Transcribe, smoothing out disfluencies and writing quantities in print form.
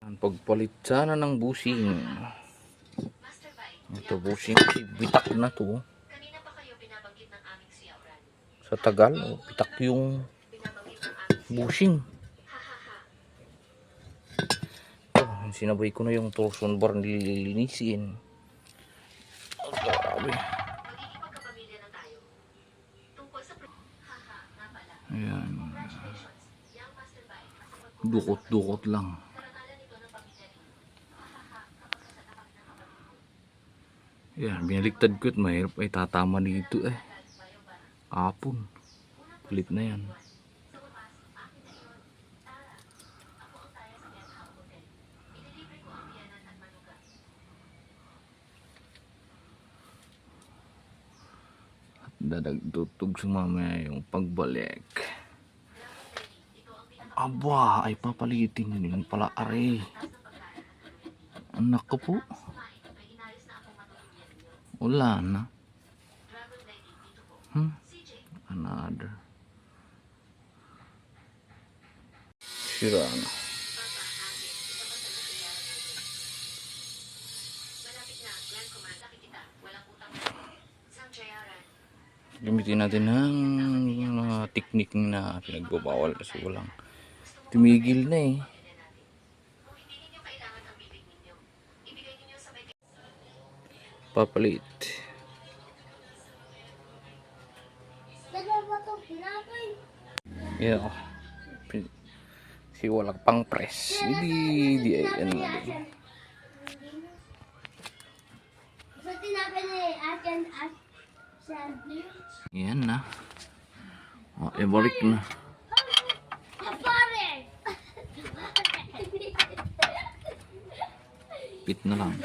Ang pagpalit sana ng busing. Ito busing, bitak na to. Sa tagal, bitak yung busing. Sinabay ko na yung torsion bar, nililinisin. Grabe. Ayan. Dukot-dukot lang. Ayan, binaliktad ko at mahirap ay tatama dito eh. Kapon. Kulit na yan. Dadagdutog sa mamaya yung pagbalik. Aba, ay papalitin yun pala are. Anak ko po. Wala na. Another. Sira na. Gamitin natin ng mga teknik na pinagbabawal kasi walang tumigil na eh. Papalit. Yeah. Si walang pang press. Hindi ano na din. Yan na. Balik na. Pit na lang.